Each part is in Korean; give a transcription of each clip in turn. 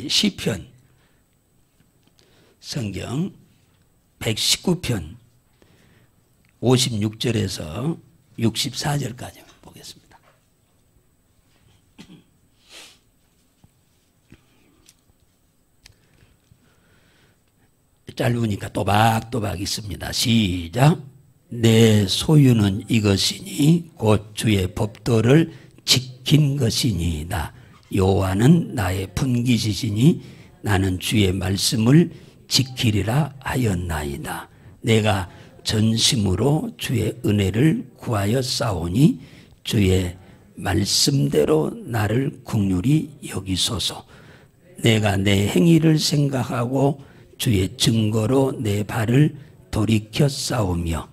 시편 성경 119편 56절에서 64절까지 보겠습니다. 짧으니까 또박또박 있습니다. 시작. 내 소유는 이것이니 곧 주의 법도를 지킨 것이니이다. 여호와는 나의 분깃이시니 나는 주의 말씀을 지키리라 하였나이다. 내가 전심으로 주의 은혜를 구하여 싸우니 주의 말씀대로 나를 긍휼히 여기소서. 내가 내 행위를 생각하고 주의 증거로 내 발을 돌이켜 싸우며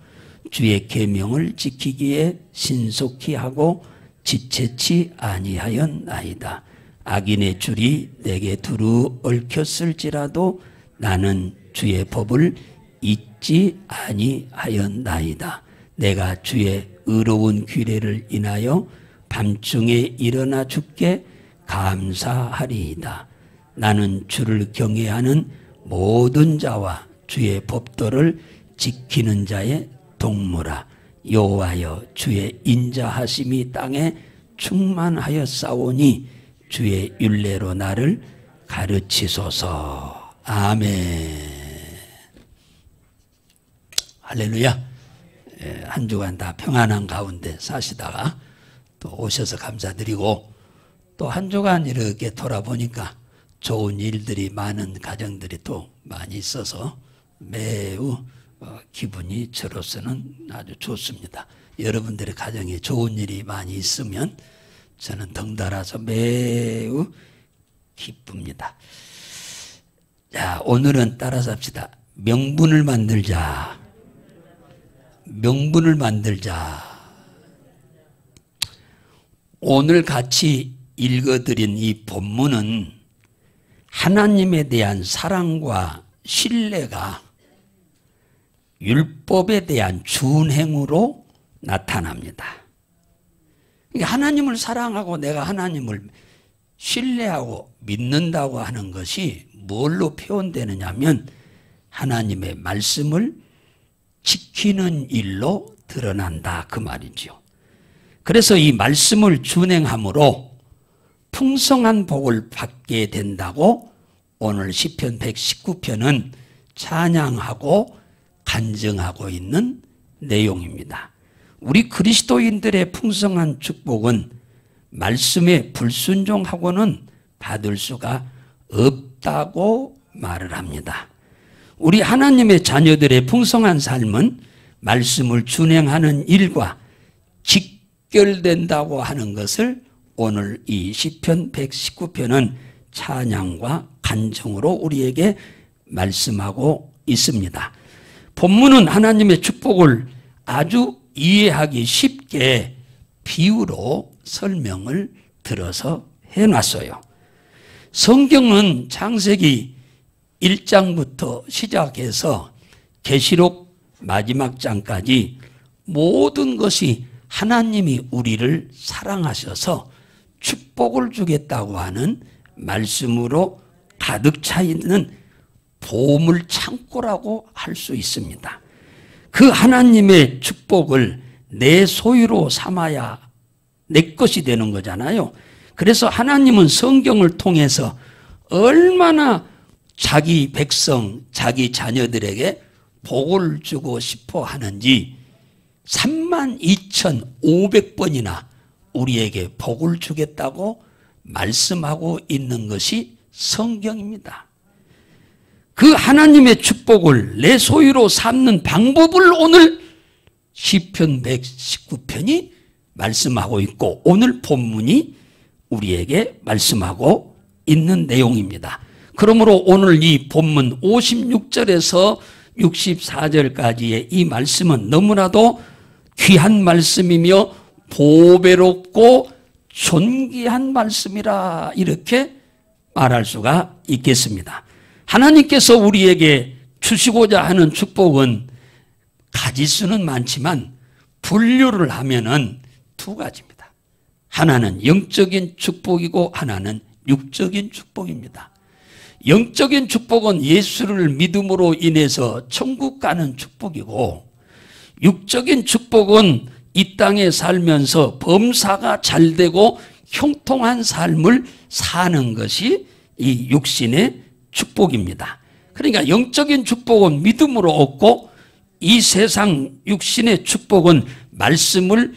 주의 계명을 지키기에 신속히 하고 지체치 아니하였나이다. 악인의 줄이 내게 두루 얽혔을지라도 나는 주의 법을 잊지 아니하였나이다. 내가 주의 의로운 규례를 인하여 밤중에 일어나 주께 감사하리이다. 나는 주를 경외하는 모든 자와 주의 법도를 지키는 자의 동무라. 여호와여 주의 인자하심이 땅에 충만하였사오니 주의 율례로 나를 가르치소서. 아멘. 할렐루야. 한 주간 다 평안한 가운데 사시다가 또 오셔서 감사드리고, 또 한 주간 이렇게 돌아보니까 좋은 일들이 많은 가정들이 또 많이 있어서 매우 기분이 저로서는 아주 좋습니다. 여러분들의 가정에 좋은 일이 많이 있으면 저는 덩달아서 매우 기쁩니다. 자, 오늘은 따라서 합시다. 명분을 만들자. 명분을 만들자. 오늘 같이 읽어드린 이 본문은 하나님에 대한 사랑과 신뢰가 율법에 대한 준행으로 나타납니다. 하나님을 사랑하고 내가 하나님을 신뢰하고 믿는다고 하는 것이 뭘로 표현되느냐 하면 하나님의 말씀을 지키는 일로 드러난다 그 말이죠. 그래서 이 말씀을 준행함으로 풍성한 복을 받게 된다고 오늘 시편 119편은 찬양하고 간증하고 있는 내용입니다. 우리 그리스도인들의 풍성한 축복은 말씀에 불순종하고는 받을 수가 없다고 말을 합니다. 우리 하나님의 자녀들의 풍성한 삶은 말씀을 준행하는 일과 직결된다고 하는 것을 오늘 이 시편 119편은 찬양과 간증으로 우리에게 말씀하고 있습니다. 본문은 하나님의 축복을 아주 이해하기 쉽게 비유로 설명을 들어서 해놨어요. 성경은 창세기 1장부터 시작해서 계시록 마지막 장까지 모든 것이 하나님이 우리를 사랑하셔서 축복을 주겠다고 하는 말씀으로 가득 차 있는 보물 창고라고 할 수 있습니다. 그 하나님의 축복을 내 소유로 삼아야 내 것이 되는 거잖아요. 그래서 하나님은 성경을 통해서 얼마나 자기 백성, 자기 자녀들에게 복을 주고 싶어 하는지 32,500번이나 우리에게 복을 주겠다고 말씀하고 있는 것이 성경입니다. 그 하나님의 축복을 내 소유로 삼는 방법을 오늘 시편 119편이 말씀하고 있고 오늘 본문이 우리에게 말씀하고 있는 내용입니다. 그러므로 오늘 이 본문 56절에서 64절까지의 이 말씀은 너무나도 귀한 말씀이며 보배롭고 존귀한 말씀이라 이렇게 말할 수가 있겠습니다. 하나님께서 우리에게 주시고자 하는 축복은 가지수는 많지만 분류를 하면은 두 가지입니다. 하나는 영적인 축복이고 하나는 육적인 축복입니다. 영적인 축복은 예수를 믿음으로 인해서 천국 가는 축복이고, 육적인 축복은 이 땅에 살면서 범사가 잘 되고 형통한 삶을 사는 것이 이 육신의 축복입니다. 그러니까 영적인 축복은 믿음으로 얻고, 이 세상 육신의 축복은 말씀을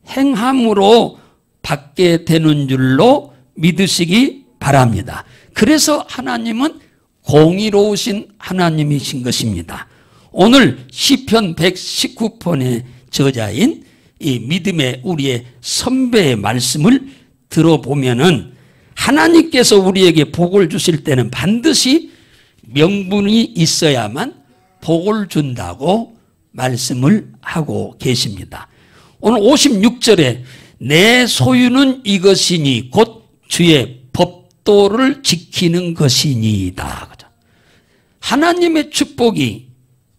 행함으로 받게 되는 줄로 믿으시기 바랍니다. 그래서 하나님은 공의로우신 하나님이신 것입니다. 오늘 시편 119편의 저자인 이 믿음의 우리의 선배의 말씀을 들어보면은 하나님께서 우리에게 복을 주실 때는 반드시 명분이 있어야만 복을 준다고 말씀을 하고 계십니다. 오늘 56절에 내 소유는 이것이니 곧 주의 법도를 지키는 것이니이다. 하나님의 축복이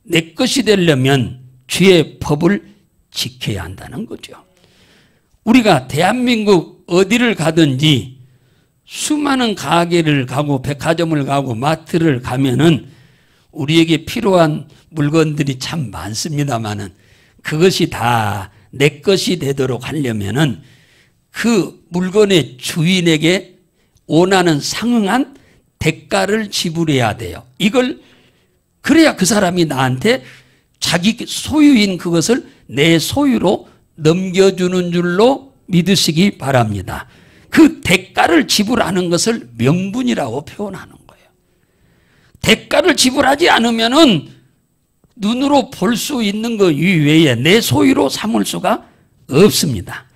내 것이 되려면 주의 법을 지켜야 한다는 거죠. 우리가 대한민국 어디를 가든지 수많은 가게를 가고 백화점을 가고 마트를 가면은 우리에게 필요한 물건들이 참 많습니다만은 그것이 다 내 것이 되도록 하려면은 그 물건의 주인에게 원하는 상응한 대가를 지불해야 돼요. 이걸 그래야 그 사람이 나한테 자기 소유인 그것을 내 소유로 넘겨주는 줄로 믿으시기 바랍니다. 그 대가를 지불하는 것을 명분이라고 표현하는 거예요. 대가를 지불하지 않으면은 눈으로 볼 수 있는 것 이외에 내 소유로 삼을 수가 없습니다.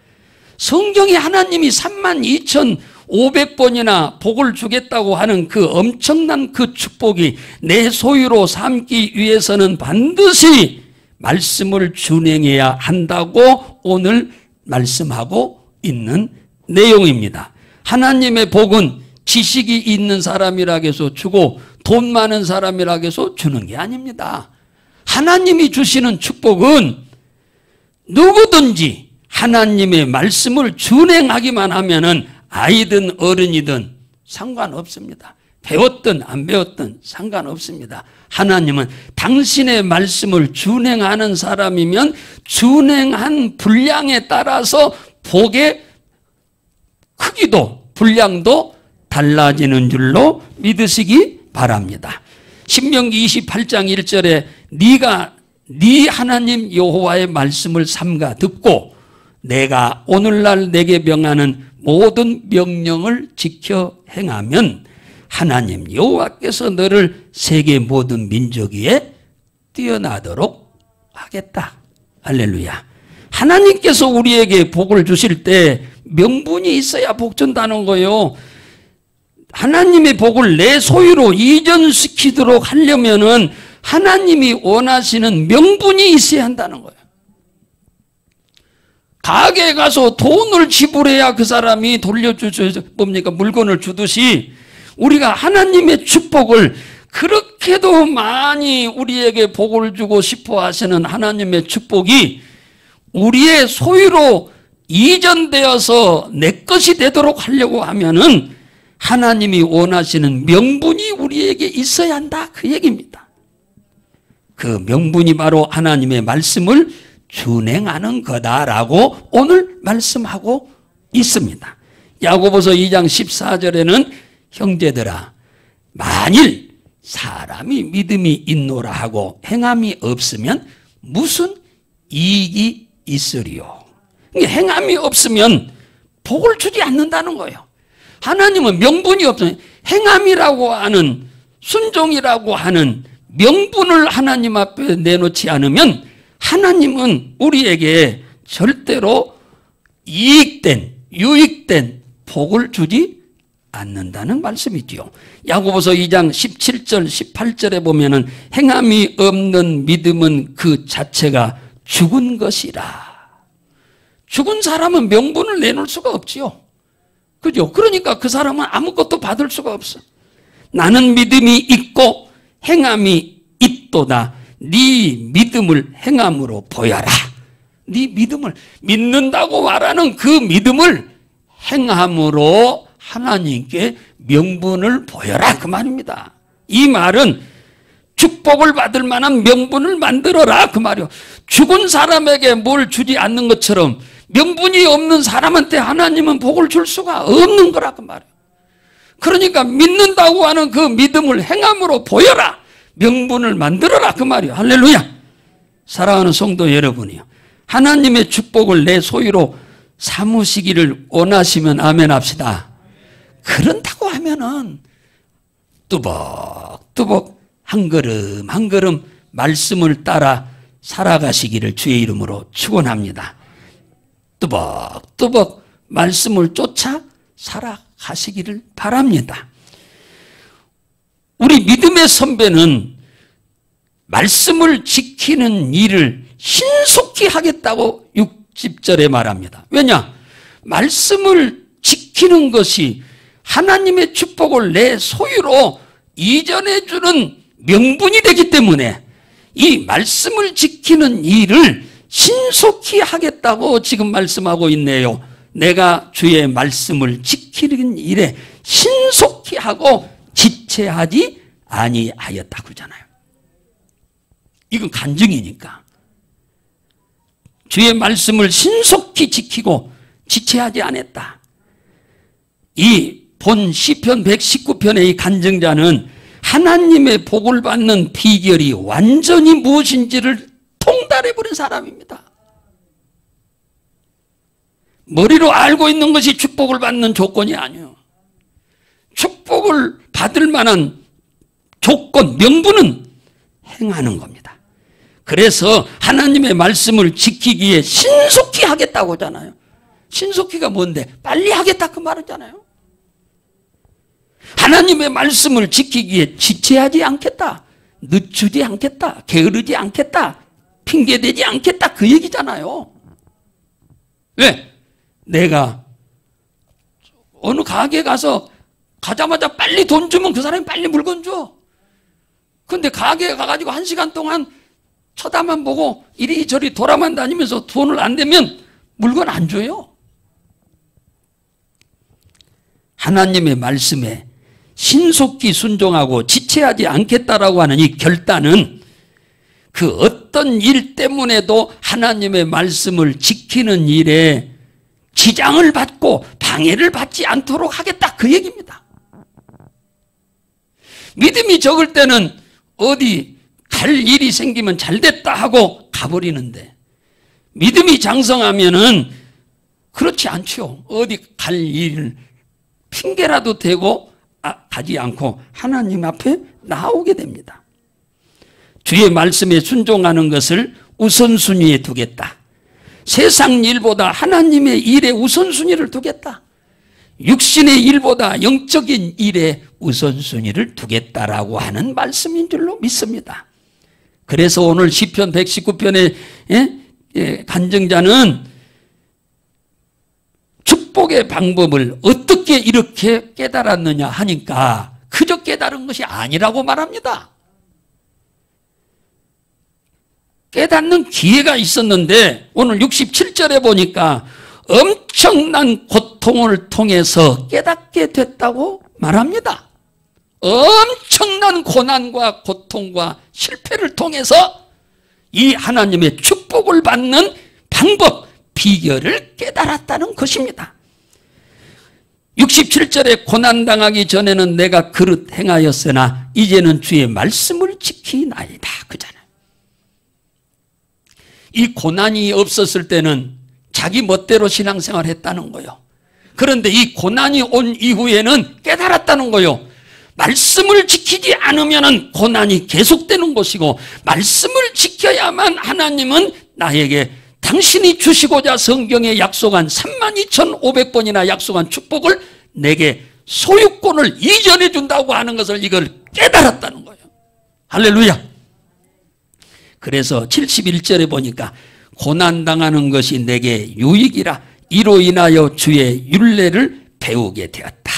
성경에 하나님이 32,500번이나 복을 주겠다고 하는 그 엄청난 그 축복이 내 소유로 삼기 위해서는 반드시 말씀을 준행해야 한다고 오늘 말씀하고 있는 내용입니다. 하나님의 복은 지식이 있는 사람이라고 해서 주고 돈 많은 사람이라고 해서 주는 게 아닙니다. 하나님이 주시는 축복은 누구든지 하나님의 말씀을 준행하기만 하면은 아이든 어른이든 상관없습니다. 배웠든 안 배웠든 상관없습니다. 하나님은 당신의 말씀을 준행하는 사람이면 준행한 분량에 따라서 복의 크기도 분량도 달라지는 줄로 믿으시기 바랍니다. 신명기 28장 1절에 네가 네 하나님 여호와의 말씀을 삼가 듣고 내가 오늘날 내게 명하는 모든 명령을 지켜 행하면 하나님 여호와께서 너를 세계 모든 민족 위에 뛰어나도록 하겠다. 할렐루야. 하나님께서 우리에게 복을 주실 때 명분이 있어야 복 준다는 거예요. 하나님의 복을 내 소유로 이전시키도록 하려면은 하나님이 원하시는 명분이 있어야 한다는 거예요. 가게에 가서 돈을 지불해야 그 사람이 돌려주죠. 뭡니까? 물건을 주듯이 우리가 하나님의 축복을 그렇게도 많이 우리에게 복을 주고 싶어 하시는 하나님의 축복이 우리의 소유로 이전되어서 내 것이 되도록 하려고 하면은 하나님이 원하시는 명분이 우리에게 있어야 한다. 그 얘기입니다. 그 명분이 바로 하나님의 말씀을 준행하는 거다라고 오늘 말씀하고 있습니다. 야고보서 2장 14절에는 형제들아 만일 사람이 믿음이 있노라 하고 행함이 없으면 무슨 이익이 있으리요. 행함이 없으면 복을 주지 않는다는 거예요. 하나님은 명분이 없으면 행함이라고 하는 순종이라고 하는 명분을 하나님 앞에 내놓지 않으면 하나님은 우리에게 절대로 이익된 유익된 복을 주지 않는다는 말씀이지요. 야고보서 2장 17절 18절에 보면은 행함이 없는 믿음은 그 자체가 죽은 것이라. 죽은 사람은 명분을 내놓을 수가 없지요. 그죠? 그러니까 그 사람은 아무것도 받을 수가 없어. 나는 믿음이 있고 행함이 있도다. 네 믿음을 행함으로 보여라. 네 믿음을 믿는다고 말하는 그 믿음을 행함으로 하나님께 명분을 보여라 그 말입니다. 이 말은 축복을 받을 만한 명분을 만들어라 그 말이요. 죽은 사람에게 뭘 주지 않는 것처럼 명분이 없는 사람한테 하나님은 복을 줄 수가 없는 거라 그 말이에요. 그러니까 믿는다고 하는 그 믿음을 행함으로 보여라. 명분을 만들어라 그 말이에요. 할렐루야. 사랑하는 성도 여러분이요, 하나님의 축복을 내 소유로 삼으시기를 원하시면 아멘 합시다. 그런다고 하면은 뚜벅뚜벅 한 걸음 한 걸음 말씀을 따라 살아가시기를 주의 이름으로 축원합니다. 뚜벅뚜벅 말씀을 쫓아 살아가시기를 바랍니다. 우리 믿음의 선배는 말씀을 지키는 일을 신속히 하겠다고 60절에 말합니다. 왜냐? 말씀을 지키는 것이 하나님의 축복을 내 소유로 이전해 주는 명분이 되기 때문에 이 말씀을 지키는 일을 신속히 하겠다고 지금 말씀하고 있네요. 내가 주의 말씀을 지키는 일에 신속히 하고 지체하지 아니하였다 그러잖아요. 이건 간증이니까. 주의 말씀을 신속히 지키고 지체하지 않았다. 이 본 시편 119편의 이 간증자는 하나님의 복을 받는 비결이 완전히 무엇인지를 통달해버린 사람입니다. 머리로 알고 있는 것이 축복을 받는 조건이 아니에요. 축복을 받을 만한 조건, 명분은 행하는 겁니다. 그래서 하나님의 말씀을 지키기에 신속히 하겠다고 하잖아요. 신속히가 뭔데? 빨리 하겠다 그 말이잖아요. 하나님의 말씀을 지키기에 지체하지 않겠다, 늦추지 않겠다, 게으르지 않겠다, 핑계대지 않겠다 그 얘기잖아요. 왜? 내가 어느 가게 가서 가자마자 빨리 돈 주면 그 사람이 빨리 물건 줘. 근데 가게에 가가지고 1시간 동안 쳐다만 보고 이리저리 돌아만 다니면서 돈을 안 내면 물건 안 줘요. 하나님의 말씀에 신속히 순종하고 지체하지 않겠다라고 하는 이 결단은 그 어떤 일 때문에도 하나님의 말씀을 지키는 일에 지장을 받고 방해를 받지 않도록 하겠다 그 얘기입니다. 믿음이 적을 때는 어디 갈 일이 생기면 잘됐다 하고 가버리는데, 믿음이 장성하면은 그렇지 않죠. 어디 갈 일을 핑계라도 대고 가지 않고 하나님 앞에 나오게 됩니다. 주의 말씀에 순종하는 것을 우선순위에 두겠다. 세상 일보다 하나님의 일에 우선순위를 두겠다. 육신의 일보다 영적인 일에 우선순위를 두겠다라고 하는 말씀인 줄로 믿습니다. 그래서 오늘 시편 119편의 간증자는 축복의 방법을 어떻게 이렇게 깨달았느냐 하니까 그저 깨달은 것이 아니라고 말합니다. 깨닫는 기회가 있었는데 오늘 67절에 보니까 엄청난 고통을 통해서 깨닫게 됐다고 말합니다. 엄청난 고난과 고통과 실패를 통해서 이 하나님의 축복을 받는 방법, 비결을 깨달았다는 것입니다. 67절에 고난당하기 전에는 내가 그릇 행하였으나 이제는 주의 말씀을 지키나이다 그잖아요. 이 고난이 없었을 때는 자기 멋대로 신앙생활 했다는 거예요. 그런데 이 고난이 온 이후에는 깨달았다는 거예요. 말씀을 지키지 않으면 고난이 계속되는 것이고, 말씀을 지켜야만 하나님은 나에게 당신이 주시고자 성경에 약속한 32,500번이나 약속한 축복을 내게 소유권을 이전해 준다고 하는 것을 이걸 깨달았다는 거예요. 할렐루야. 그래서 71절에 보니까 고난당하는 것이 내게 유익이라 이로 인하여 주의 율례를 배우게 되었다.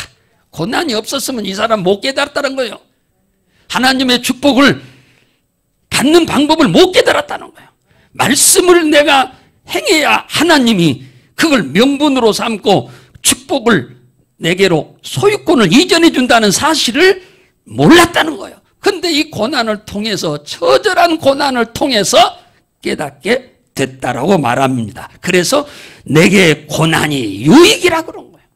고난이 없었으면 이 사람 못 깨달았다는 거예요. 하나님의 축복을 받는 방법을 못 깨달았다는 거예요. 말씀을 내가 행해야 하나님이 그걸 명분으로 삼고 축복을 내게로 소유권을 이전해 준다는 사실을 몰랐다는 거예요. 근데 이 고난을 통해서, 처절한 고난을 통해서 깨닫게 됐다라고 말합니다. 그래서 내게 고난이 유익이라 그런 거예요.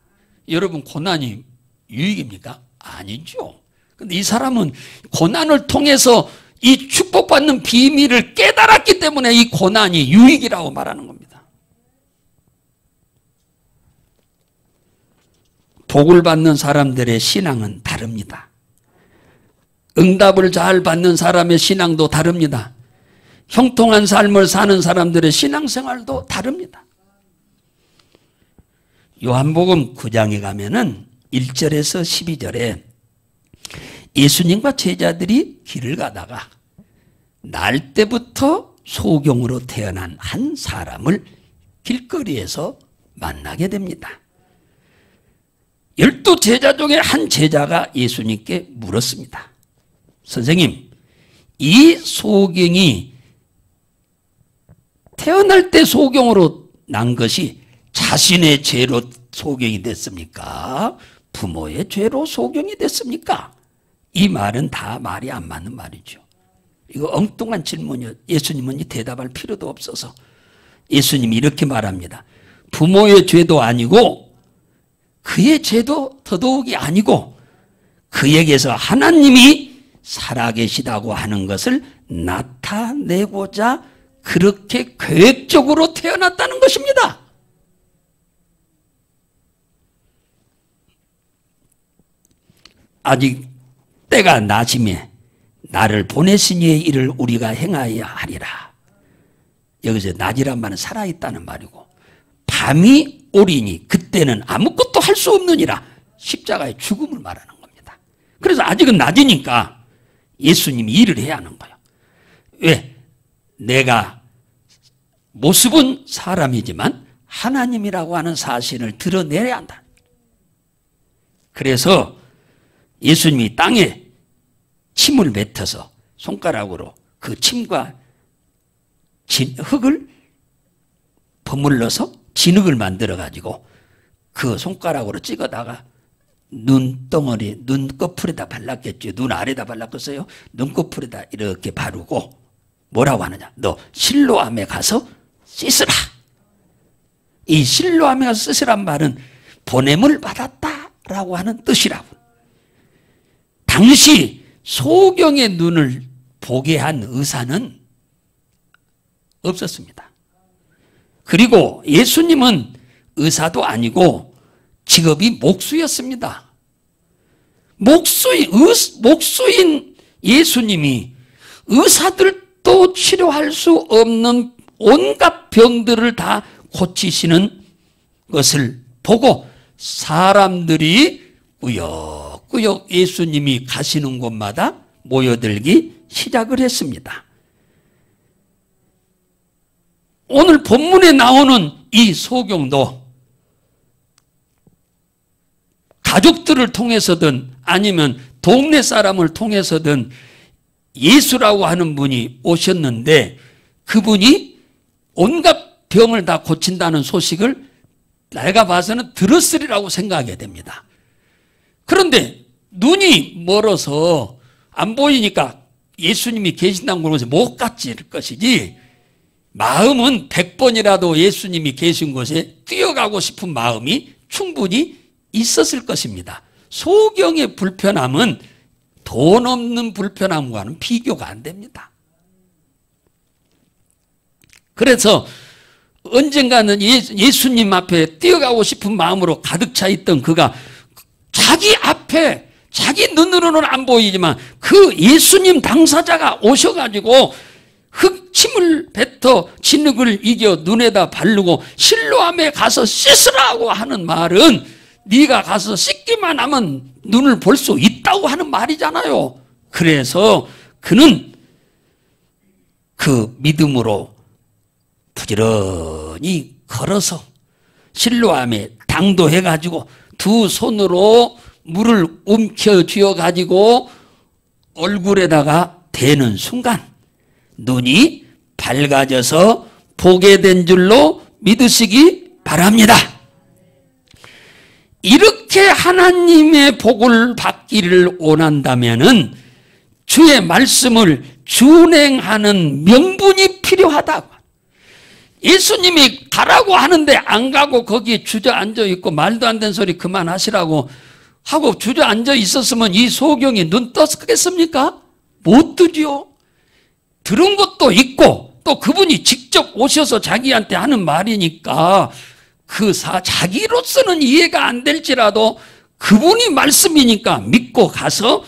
여러분, 고난이 유익입니까? 아니죠. 근데 이 사람은 고난을 통해서 이 축복받는 비밀을 깨달았기 때문에 이 고난이 유익이라고 말하는 겁니다. 복을 받는 사람들의 신앙은 다릅니다. 응답을 잘 받는 사람의 신앙도 다릅니다. 형통한 삶을 사는 사람들의 신앙생활도 다릅니다. 요한복음 9장에 가면은 1절에서 12절에 예수님과 제자들이 길을 가다가 날 때부터 소경으로 태어난 한 사람을 길거리에서 만나게 됩니다. 12제자 중에 한 제자가 예수님께 물었습니다. 선생님, 이 소경이 태어날 때 소경으로 난 것이 자신의 죄로 소경이 됐습니까? 부모의 죄로 소경이 됐습니까? 이 말은 다 말이 안 맞는 말이죠. 이거 엉뚱한 질문이요. 예수님은 이 대답할 필요도 없어서 예수님이 이렇게 말합니다. 부모의 죄도 아니고 그의 죄도 더더욱이 아니고 그에게서 하나님이 살아계시다고 하는 것을 나타내고자 그렇게 계획적으로 태어났다는 것입니다. 아직 때가 낮음에 나를 보내신 이의 일을 우리가 행하여야 하리라. 여기서 낮이란 말은 살아있다는 말이고 밤이 오리니 그때는 아무것도 할 수 없느니라. 십자가의 죽음을 말하는 겁니다. 그래서 아직은 낮이니까 예수님이 일을 해야 하는 거예요. 왜? 내가 모습은 사람이지만 하나님이라고 하는 사실을 드러내야 한다. 그래서 예수님이 땅에 침을 뱉어서 손가락으로 그 침과 흙을 버물러서 진흙을 만들어 가지고 그 손가락으로 찍어다가 눈덩어리, 눈꺼풀에다 발랐겠죠. 눈 아래다 발랐겠어요. 눈꺼풀에다 이렇게 바르고 뭐라고 하느냐. 너 실로암에 가서 씻으라. 이 실로암에 가서 씻으란 말은 보냄을 받았다라고 하는 뜻이라고. 당시 소경의 눈을 보게 한 의사는 없었습니다. 그리고 예수님은 의사도 아니고 직업이 목수였습니다. 목수인 예수님이 의사들도 치료할 수 없는 온갖 병들을 다 고치시는 것을 보고 사람들이 꾸역꾸역 예수님이 가시는 곳마다 모여들기 시작을 했습니다. 오늘 본문에 나오는 이 소경도 가족들을 통해서든 아니면 동네 사람을 통해서든 예수라고 하는 분이 오셨는데 그분이 온갖 병을 다 고친다는 소식을 내가 봐서는 들었으리라고 생각하게 됩니다. 그런데 눈이 멀어서 안 보이니까 예수님이 계신다는 걸 못 갔을 것이지 마음은 100번이라도 예수님이 계신 곳에 뛰어가고 싶은 마음이 충분히 있었을 것입니다. 소경의 불편함은 돈 없는 불편함과는 비교가 안 됩니다. 그래서 언젠가는 예수님 앞에 뛰어가고 싶은 마음으로 가득 차 있던 그가 자기 앞에 자기 눈으로는 안 보이지만 그 예수님 당사자가 오셔가지고 흙침을 뱉어 진흙을 이겨 눈에다 바르고 실로암에 가서 씻으라고 하는 말은 네가 가서 씻기만 하면 눈을 볼 수 있다고 하는 말이잖아요. 그래서 그는 그 믿음으로 부지런히 걸어서 실로암에 당도해가지고 두 손으로 물을 움켜쥐어가지고 얼굴에다가 대는 순간 눈이 밝아져서 보게 된 줄로 믿으시기 바랍니다. 이렇게 그렇게 하나님의 복을 받기를 원한다면은 주의 말씀을 준행하는 명분이 필요하다고. 예수님이 가라고 하는데 안 가고 거기에 주저앉아 있고 말도 안 되는 소리 그만하시라고 하고 주저앉아 있었으면 이 소경이 눈 떴겠습니까? 못 뜨지요. 들은 것도 있고 또 그분이 직접 오셔서 자기한테 하는 말이니까 자기로서는 이해가 안 될지라도 그분이 말씀이니까 믿고 가서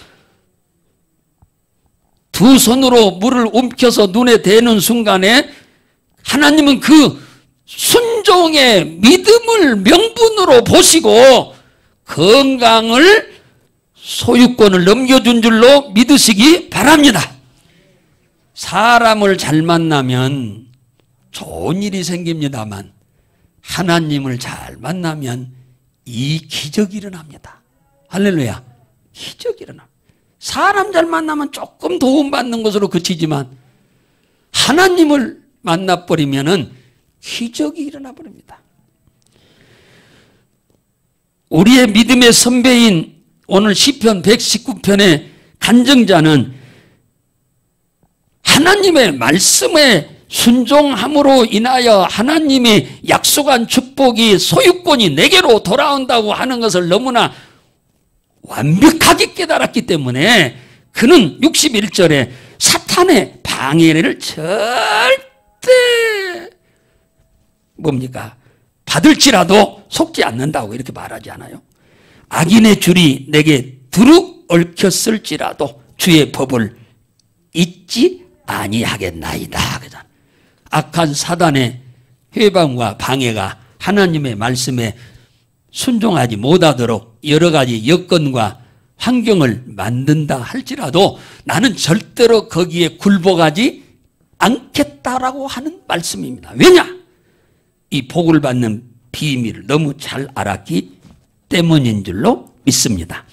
두 손으로 물을 움켜서 눈에 대는 순간에 하나님은 그 순종의 믿음을 명분으로 보시고 건강을 소유권을 넘겨준 줄로 믿으시기 바랍니다. 사람을 잘 만나면 좋은 일이 생깁니다만 하나님을 잘 만나면 이 기적이 일어납니다. 할렐루야. 기적이 일어납니다. 사람 잘 만나면 조금 도움받는 것으로 그치지만 하나님을 만나버리면은 기적이 일어나 버립니다. 우리의 믿음의 선배인 오늘 시편 119편의 간증자는 하나님의 말씀에 순종함으로 인하여 하나님이 약속한 축복이 소유권이 내게로 돌아온다고 하는 것을 너무나 완벽하게 깨달았기 때문에 그는 61절에 사탄의 방해를 절대 받을지라도 속지 않는다고 이렇게 말하지 않아요? 악인의 줄이 내게 두루 얽혔을지라도 주의 법을 잊지 아니하겠나이다. 악한 사단의 회방과 방해가 하나님의 말씀에 순종하지 못하도록 여러 가지 여건과 환경을 만든다 할지라도 나는 절대로 거기에 굴복하지 않겠다라고 하는 말씀입니다. 왜냐? 이 복을 받는 비밀을 너무 잘 알았기 때문인 줄로 믿습니다.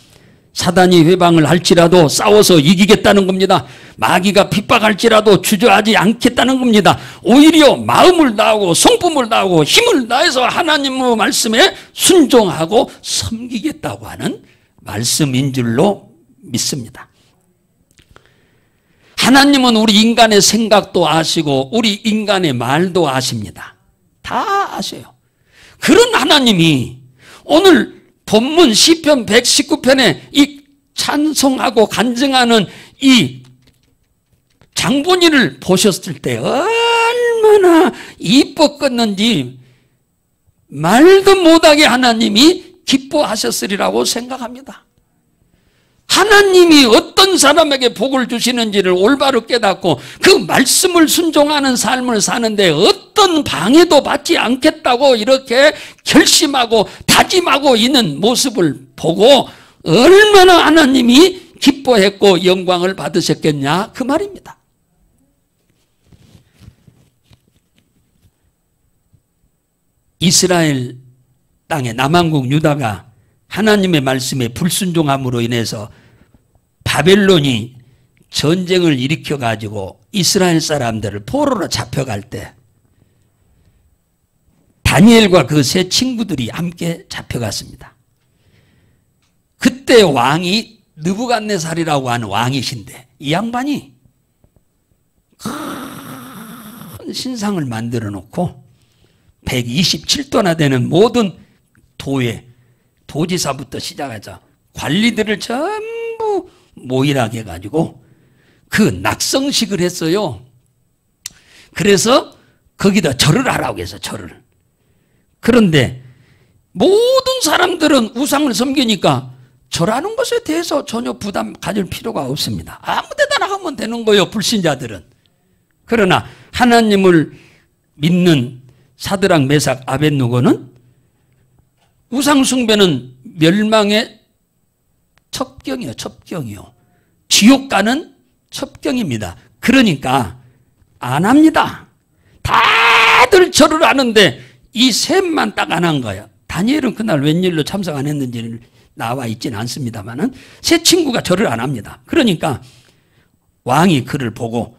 사단이 회방을 할지라도 싸워서 이기겠다는 겁니다. 마귀가 핍박할지라도 주저하지 않겠다는 겁니다. 오히려 마음을 다하고 성품을 다하고 힘을 다해서 하나님의 말씀에 순종하고 섬기겠다고 하는 말씀인 줄로 믿습니다. 하나님은 우리 인간의 생각도 아시고 우리 인간의 말도 아십니다. 다 아셔요. 그런 하나님이 오늘 본문 시편 119편에 이 찬송하고 간증하는 이 장본인을 보셨을 때 얼마나 이뻤겠는지 말도 못하게 하나님이 기뻐하셨으리라고 생각합니다. 하나님이 어떤 사람에게 복을 주시는지를 올바로 깨닫고 그 말씀을 순종하는 삶을 사는데 어떤 방해도 받지 않겠다고 이렇게 결심하고 다짐하고 있는 모습을 보고 얼마나 하나님이 기뻐했고 영광을 받으셨겠냐 그 말입니다. 이스라엘 땅의 남한국 유다가 하나님의 말씀에 불순종함으로 인해서 바벨론이 전쟁을 일으켜 가지고 이스라엘 사람들을 포로로 잡혀갈 때 다니엘과 그 세 친구들이 함께 잡혀갔습니다. 그때 왕이 느부갓네살이라고 하는 왕이신데 이 양반이 큰 신상을 만들어 놓고 127도나 되는 모든 도지사부터 시작해서 관리들을 전부 모이라게 해가지고 그 낙성식을 했어요. 그래서 거기다 절을 하라고 해서 절을. 그런데 모든 사람들은 우상을 섬기니까 절하는 것에 대해서 전혀 부담 가질 필요가 없습니다. 아무 데다나 하면 되는 거예요, 불신자들은. 그러나 하나님을 믿는 사드락, 메삭, 아벳느고는 우상 숭배는 멸망의 첩경이요, 첩경이요. 지옥 가는 첩경입니다. 그러니까 안 합니다. 다들 절을 하는데 이 셋만 딱 안 한 거예요. 다니엘은 그날 웬일로 참석 안 했는지는 나와 있지는 않습니다만은 세 친구가 절을 안 합니다. 그러니까 왕이 그를 보고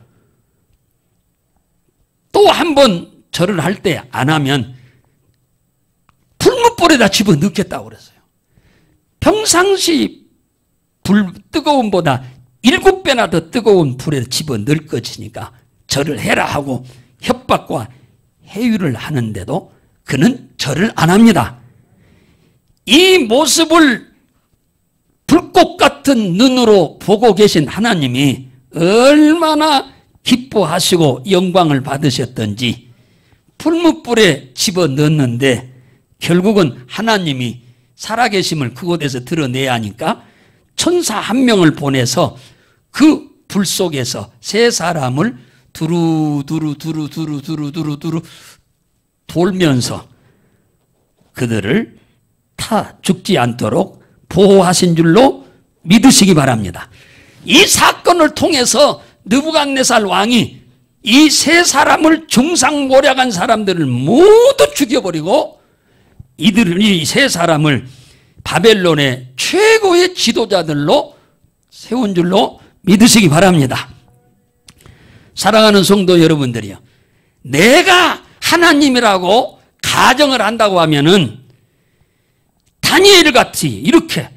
또 한 번 절을 할 때 안 하면 풀무불에다 집어넣겠다고 그랬어요. 평상시 뜨거움보다 7배나 더 뜨거운 불에 집어넣을 것이니까 절을 해라 하고 협박과 해유를 하는데도 그는 절을 안 합니다. 이 모습을 불꽃 같은 눈으로 보고 계신 하나님이 얼마나 기뻐하시고 영광을 받으셨던지 풀무불에 집어넣는데 결국은 하나님이 살아계심을 그곳에서 드러내야 하니까 천사 한 명을 보내서 그 불 속에서 세 사람을 두루두루 돌면서 그들을 타 죽지 않도록 보호하신 줄로 믿으시기 바랍니다. 이 사건을 통해서 느부갓네살 왕이 이 세 사람을 중상모략한 사람들을 모두 죽여버리고 이 세 사람을 바벨론의 최고의 지도자들로 세운 줄로 믿으시기 바랍니다. 사랑하는 성도 여러분들이요, 내가 하나님이라고 가정을 한다고 하면은 다니엘 같이 이렇게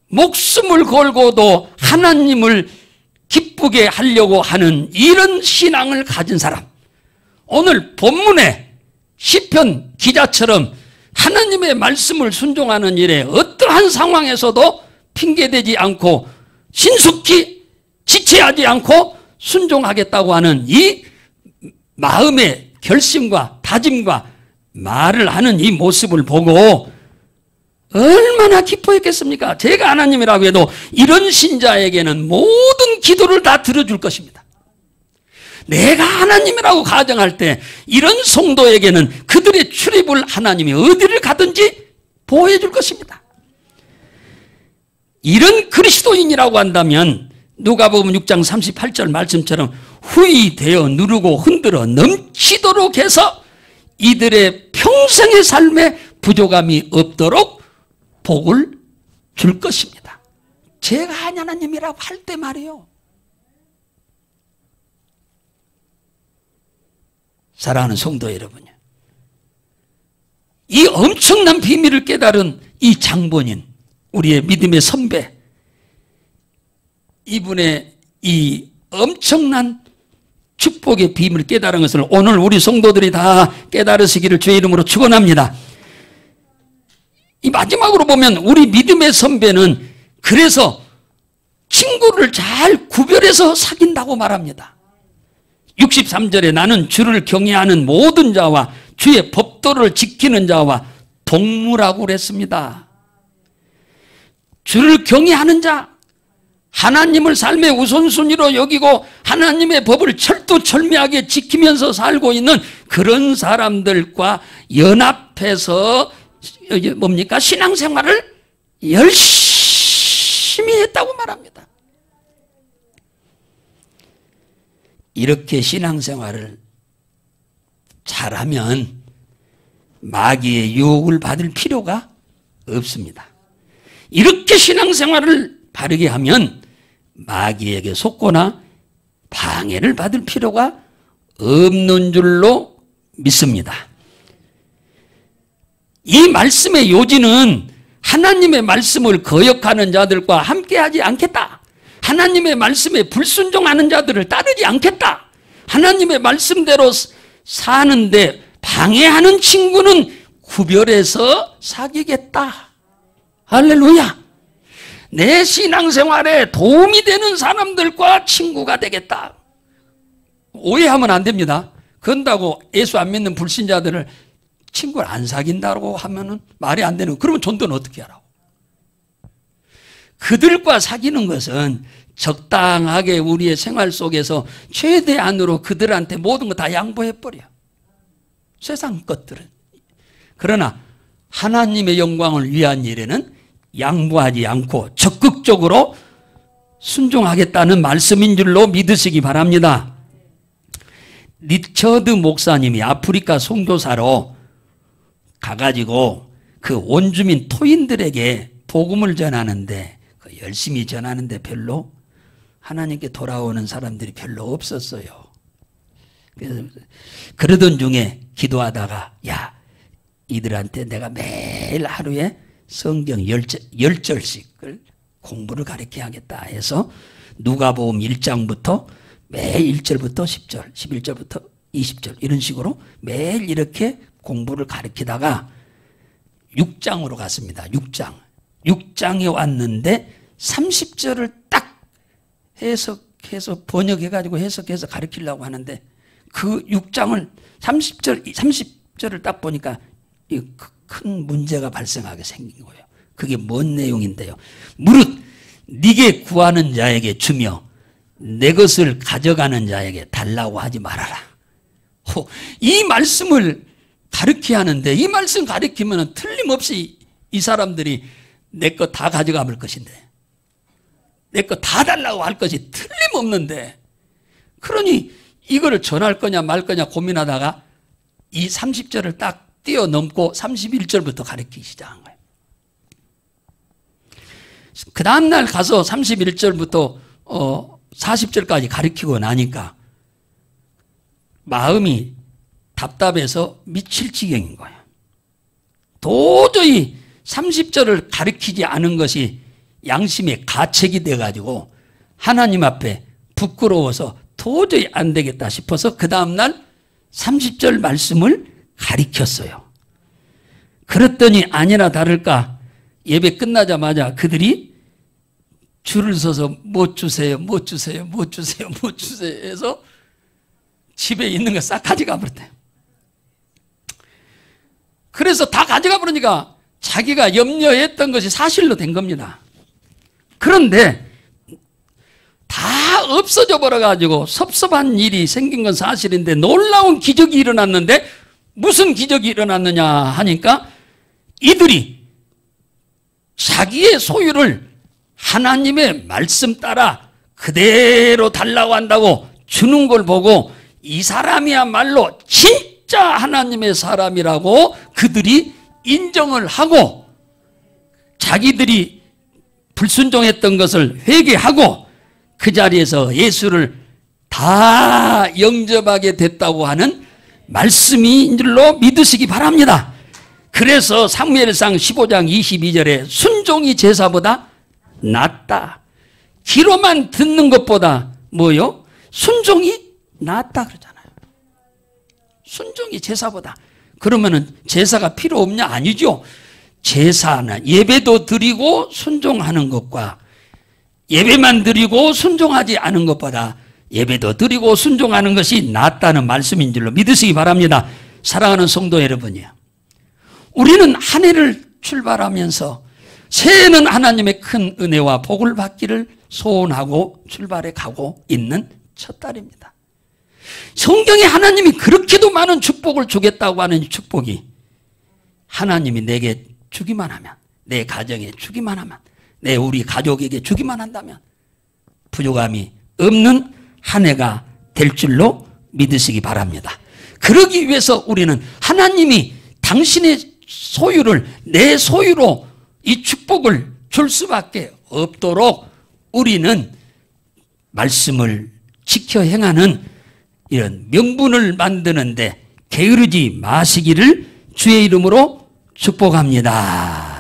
목숨을 걸고도 하나님을 기쁘게 하려고 하는 이런 신앙을 가진 사람, 오늘 본문의 시편 기자처럼 하나님의 말씀을 순종하는 일에 어떠한 상황에서도 핑계대지 않고 신속히 지체하지 않고 순종하겠다고 하는 이 마음의 결심과 다짐과 말을 하는 이 모습을 보고 얼마나 기뻐했겠습니까? 제가 하나님이라고 해도 이런 신자에게는 모든 기도를 다 들어줄 것입니다. 내가 하나님이라고 가정할 때 이런 성도에게는 그들의 출입을 하나님이 어디를 가든지 보호해 줄 것입니다. 이런 그리스도인이라고 한다면 누가복음 6장 38절 말씀처럼 후이되어 누르고 흔들어 넘치도록 해서 이들의 평생의 삶에 부족함이 없도록 복을 줄 것입니다. 제가 하나님이라고 할 때 말이에요. 사랑하는 성도 여러분, 이 엄청난 비밀을 깨달은 이 장본인, 우리의 믿음의 선배, 이분의 이 엄청난 축복의 비밀을 깨달은 것을 오늘 우리 성도들이 다 깨달으시기를 주의 이름으로 축원합니다. 이 마지막으로 보면 우리 믿음의 선배는 그래서 친구를 잘 구별해서 사귄다고 말합니다. 63절에 나는 주를 경외하는 모든 자와 주의 법도를 지키는 자와 동무라고 그랬습니다. 주를 경외하는 자, 하나님을 삶의 우선순위로 여기고 하나님의 법을 철두철미하게 지키면서 살고 있는 그런 사람들과 연합해서 뭡니까? 신앙생활을 열심히 했다고 말합니다. 이렇게 신앙생활을 잘하면 마귀의 유혹을 받을 필요가 없습니다. 이렇게 신앙생활을 바르게 하면 마귀에게 속거나 방해를 받을 필요가 없는 줄로 믿습니다. 이 말씀의 요지는 하나님의 말씀을 거역하는 자들과 함께하지 않겠다. 하나님의 말씀에 불순종하는 자들을 따르지 않겠다. 하나님의 말씀대로 사는데 방해하는 친구는 구별해서 사귀겠다. 할렐루야. 내 신앙생활에 도움이 되는 사람들과 친구가 되겠다. 오해하면 안 됩니다. 그런다고 예수 안 믿는 불신자들을 친구를 안 사귄다고 하면은 말이 안 되는, 그러면 전도는 어떻게 하라고? 그들과 사귀는 것은 적당하게 우리의 생활 속에서 최대한으로 그들한테 모든 거 다 양보해버려. 세상 것들은. 그러나 하나님의 영광을 위한 일에는 양보하지 않고 적극적으로 순종하겠다는 말씀인 줄로 믿으시기 바랍니다. 리처드 목사님이 아프리카 선교사로 가가지고 그 원주민 토인들에게 복음을 전하는데 열심히 전하는데 별로 하나님께 돌아오는 사람들이 별로 없었어요. 그러던 중에 기도하다가 야, 이들한테 내가 매일 하루에 성경 10절씩을 공부를 가르쳐야겠다 해서 누가복음 1장부터 매일 1절부터 10절, 11절부터 20절 이런 식으로 매일 이렇게 공부를 가르치다가 6장으로 갔습니다. 6장에 왔는데 30절을 딱 해석해서 번역해가지고 해석해서 가르치려고 하는데 그 6장을 30절을 딱 보니까 큰 문제가 발생하게 생긴 거예요. 그게 뭔 내용인데요. 무릇 네게 구하는 자에게 주며 내 것을 가져가는 자에게 달라고 하지 말아라. 이 말씀을 가르쳐야 하는데 이 말씀 가르치면 틀림없이 이 사람들이 내 거 다 가져가 볼 것인데 내 거 다 달라고 할 것이 틀림없는데 그러니 이거를 전할 거냐 말 거냐 고민하다가 이 30절을 딱 뛰어넘고 31절부터 가르치기 시작한 거예요. 그 다음날 가서 31절부터 40절까지 가르치고 나니까 마음이 답답해서 미칠 지경인 거예요. 도저히 30절을 가르치지 않은 것이 양심의 가책이 돼가지고 하나님 앞에 부끄러워서 도저히 안 되겠다 싶어서 그 다음날 30절 말씀을 가르쳤어요. 그랬더니 아니나 다를까 예배 끝나자마자 그들이 줄을 서서 못 주세요, 못 주세요, 못 주세요, 못 주세요 해서 집에 있는 거 싹 가져가 버렸대요. 그래서 다 가져가 버리니까 자기가 염려했던 것이 사실로 된 겁니다. 그런데 다 없어져 버려가지고 섭섭한 일이 생긴 건 사실인데 놀라운 기적이 일어났는데 무슨 기적이 일어났느냐 하니까 이들이 자기의 소유를 하나님의 말씀 따라 그대로 달라고 한다고 주는 걸 보고 이 사람이야말로 진짜 하나님의 사람이라고 그들이 인정을 하고 자기들이 불순종했던 것을 회개하고 그 자리에서 예수를 다 영접하게 됐다고 하는 말씀인 줄로 믿으시기 바랍니다. 그래서 사무엘상 15장 22절에 순종이 제사보다 낫다. 귀로만 듣는 것보다 뭐요? 순종이 낫다 그러잖아요. 순종이 제사보다. 그러면은 제사가 필요 없냐? 아니죠. 제사는 예배도 드리고 순종하는 것과 예배만 드리고 순종하지 않은 것보다 예배도 드리고 순종하는 것이 낫다는 말씀인 줄로 믿으시기 바랍니다. 사랑하는 성도 여러분이요, 우리는 한 해를 출발하면서 새해는 하나님의 큰 은혜와 복을 받기를 소원하고 출발해 가고 있는 첫 달입니다. 성경에 하나님이 그렇게도 많은 축복을 주겠다고 하는 이 축복이 하나님이 내게 주기만 하면, 내 가정에 주기만 하면, 내 우리 가족에게 주기만 한다면 부족함이 없는 한 해가 될 줄로 믿으시기 바랍니다. 그러기 위해서 우리는 하나님이 당신의 소유를 내 소유로 이 축복을 줄 수밖에 없도록 우리는 말씀을 지켜 행하는 이런 명분을 만드는데 게으르지 마시기를 주의 이름으로 축복합니다.